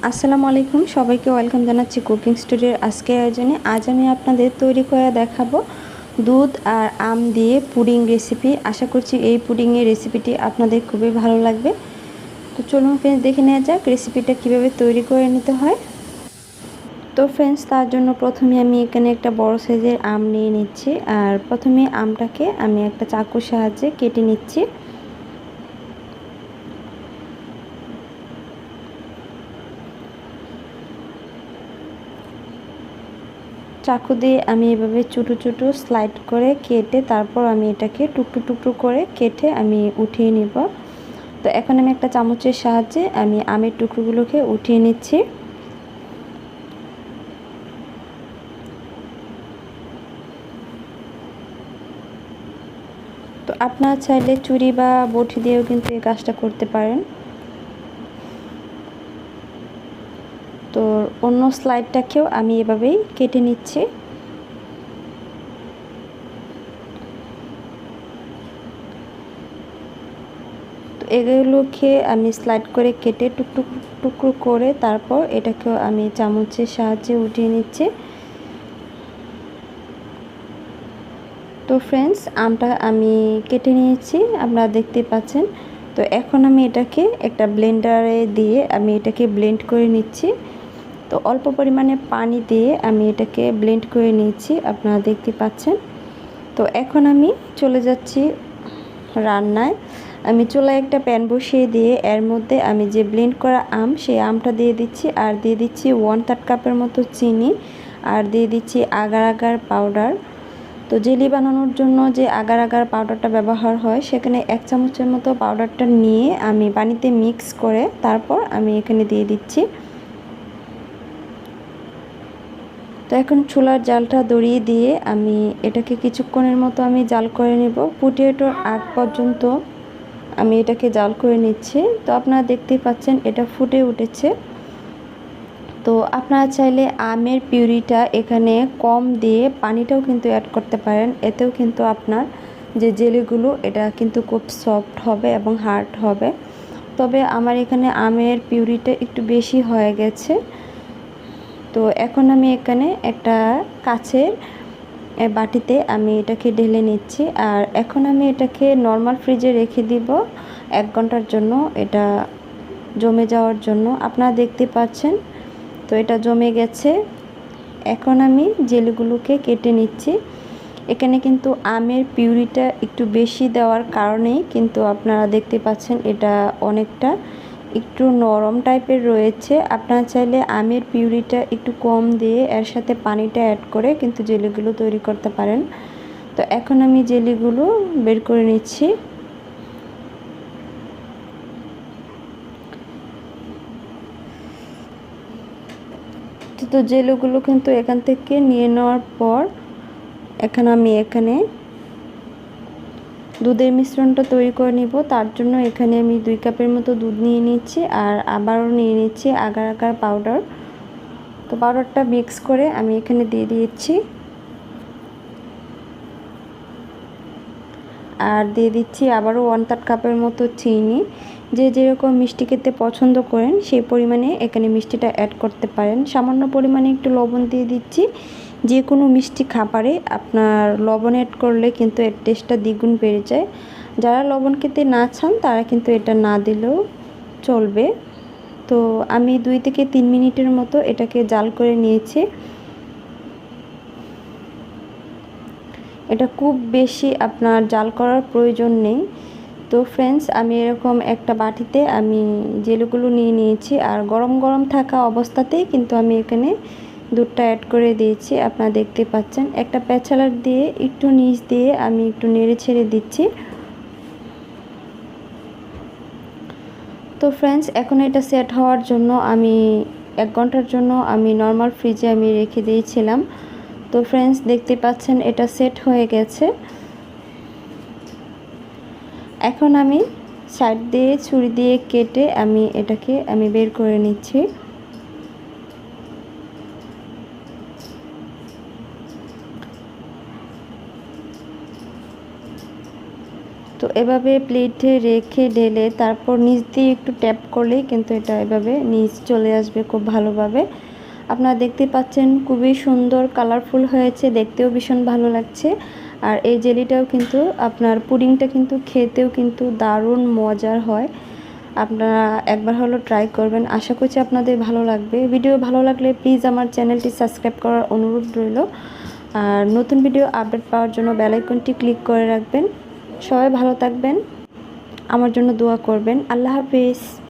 আসসালামু আলাইকুম, সবাইকে ওয়েলকাম জানাচ্ছি কুকিং স্টুডিওর আজকের আয়োজনে। আজ আমি আপনাদের তৈরি করে দেখাবো দুধ আর আম দিয়ে পুডিং রেসিপি। আশা করছি এই পুডিংয়ের রেসিপিটি আপনাদের খুবই ভালো লাগবে। তো চলুন ফ্রেন্ডস, দেখে নেওয়া যাক রেসিপিটা কিভাবে তৈরি করে নিতে হয়। তো ফ্রেন্ডস, তার জন্য প্রথমে আমি এখানে একটা বড় সাইজের আম নিয়ে নিচ্ছি। আর প্রথমে আমটাকে আমি একটা চাকুর সাহায্যে কেটে নিচ্ছি। চাকু দিয়ে আমি এভাবে ছোটো ছোটো স্লাইড করে কেটে তারপর আমি এটাকে টুকরো টুকরো করে কেটে আমি উঠিয়ে নিব। তো এখন আমি একটা চামচের সাহায্যে আমি আমের টুকরোগুলোকে উঠিয়ে নিচ্ছি। তো আপনারা চাইলে ছুরি বা বটি দিয়েও কিন্তু এই কাজটা করতে পারেন। তো অন্য স্লাইডটাকেও আমি এভাবেই কেটে নিচ্ছি। তো এগুলোকে আমি স্লাইড করে কেটে টুকরো টুকরো করে তারপর এটাকেও আমি চামচের সাহায্যে উঠিয়ে নিচ্ছি। তো ফ্রেন্ডস, আমটা আমি কেটে নিয়েছি, আপনারা দেখতে পাচ্ছেন। তো এখন আমি এটাকে একটা ব্লেন্ডারে দিয়ে আমি এটাকে ব্লেন্ড করে নিচ্ছি। তো অল্প পরিমাণে পানি দিয়ে আমি এটাকে ব্লেন্ড করে নিয়েছি, আপনারা দেখতে পাচ্ছেন। তো এখন আমি চলে যাচ্ছি রান্নায়। আমি চুলায় একটা প্যান বসিয়ে দিয়ে এর মধ্যে আমি যে ব্লেন্ড করা আম, সেই আমটা দিয়ে দিচ্ছি। আর দিয়ে দিচ্ছি 1/3 কাপের মতো চিনি। আর দিয়ে দিচ্ছি আগার আগার পাউডার। তো জেলি বানানোর জন্য যে আগার আগার পাউডারটা ব্যবহার হয়, সেখানে 1 চামচের মতো পাউডারটা নিয়ে আমি পানিতে মিক্স করে তারপর আমি এখানে দিয়ে দিচ্ছি। তো এখন চুলার জালটা ধরিয়ে দিয়ে আমি এটাকে কিছুক্ষণের মতো আমি জাল করে নেব। ফুটিয়ে ওঠার আগ পর্যন্ত আমি এটাকে জাল করে নিচ্ছি। তো আপনারা দেখতেই পাচ্ছেন এটা ফুটে উঠেছে। তো আপনারা চাইলে আমের পিউরিটা এখানে কম দিয়ে পানিটাও কিন্তু অ্যাড করতে পারেন। এতেও কিন্তু আপনার যে জেলিগুলো এটা কিন্তু খুব সফট হবে এবং হার্ড হবে। তবে আমার এখানে আমের পিউরিটা একটু বেশি হয়ে গেছে। তো এখন আমি এখানে একটা কাচের বাটিতে আমি এটাকে ঢেলে নিচ্ছি। আর এখন আমি এটাকে নর্মাল ফ্রিজে রেখে দিব 1 ঘন্টার জন্য, এটা জমে যাওয়ার জন্য। আপনারা দেখতে পাচ্ছেন তো এটা জমে গেছে। এখন আমি জেলিগুলোকে কেটে নিচ্ছি। এখানে কিন্তু আমের পিউরিটা একটু বেশি দেওয়ার কারণেই কিন্তু আপনারা দেখতে পাচ্ছেন এটা অনেকটা একটু নরম টাইপের রয়েছে। আপনারা চাইলে আমের পিউরিটা একটু কম দিয়ে এর সাথে পানিটা অ্যাড করে কিন্তু জেলিগুলো তৈরি করতে পারেন। তো এখন আমি জেলিগুলো বের করে নিচ্ছি। তো জেলিগুলো কিন্তু এখান থেকে নিয়ে নেওয়ার পর এখন আমি এখানে দুধের মিশ্রণটা তৈরি করে নিব। তার জন্য এখানে আমি 2 কাপের মতো দুধ নিয়ে নিচ্ছি আর আবারও নিয়ে নিচ্ছি আগার আগার পাউডার। তো পাউডারটা মিক্স করে আমি এখানে দিয়ে দিচ্ছি। আর দিয়ে দিচ্ছি আবারও 1/3 কাপের মতো চিনি। যে যেরকম মিষ্টি খেতে পছন্দ করেন সেই পরিমাণে এখানে মিষ্টিটা অ্যাড করতে পারেন। সামান্য পরিমাণে একটু লবণ দিয়ে দিচ্ছি। যে কোনো মিষ্টি খাবারে আপনার লবণ অ্যাড করলে কিন্তু এর টেস্টটা দ্বিগুণ বেড়ে যায়। যারা লবণ খেতে না চান তারা কিন্তু এটা না দিলেও চলবে। তো আমি 2 থেকে 3 মিনিটের মতো এটাকে জাল করে নিয়েছি। এটা খুব বেশি আপনার জাল করার প্রয়োজন নেই। তো ফ্রেন্ডস, আমি এরকম একটা বাটিতে আমি জেলিগুলো নিয়ে নিয়েছি। আর গরম গরম থাকা অবস্থাতেই কিন্তু আমি এখানে দুধটা অ্যাড করে দিয়েছি। আপনারা দেখতে পাচ্ছেন একটা প্যাচালার দিয়ে একটু নিচ দিয়ে আমি একটু নেড়ে ছেড়ে দিচ্ছি। তো ফ্রেন্ডস, এখন এটা সেট হওয়ার জন্য আমি 1 ঘন্টার জন্য আমি নর্মাল ফ্রিজে আমি রেখে দিয়েছিলাম। তো ফ্রেন্ডস, দেখতে পাচ্ছেন এটা সেট হয়ে গেছে। এখন আমি সাইড দিয়ে ছুরি দিয়ে কেটে আমি এটাকে বের করে নিচ্ছি। তো এভাবে প্লেটে রেখে ঢেলে তারপর নিচ দিয়ে একটু ট্যাপ করলেই কিন্তু এটা এভাবে নিচ চলে আসবে খুব ভালোভাবে। আপনারা দেখতে পাচ্ছেন খুবই সুন্দর কালারফুল হয়েছে, দেখতেও ভীষণ ভালো লাগছে। আর এই জেলিটাও কিন্তু আপনার পুডিংটা কিন্তু খেতেও কিন্তু দারুণ মজার হয়। আপনারা একবার হলো ট্রাই করবেন, আশা করছি আপনাদের ভালো লাগবে। ভিডিও ভালো লাগলে প্লিজ আমার চ্যানেলটি সাবস্ক্রাইব করার অনুরোধ রইল। আর নতুন ভিডিও আপডেট পাওয়ার জন্য বেল আইকনটি ক্লিক করে রাখবেন। সবাই ভালো থাকবেন, আমার জন্য দোয়া করবেন। আল্লাহ হাফেজ।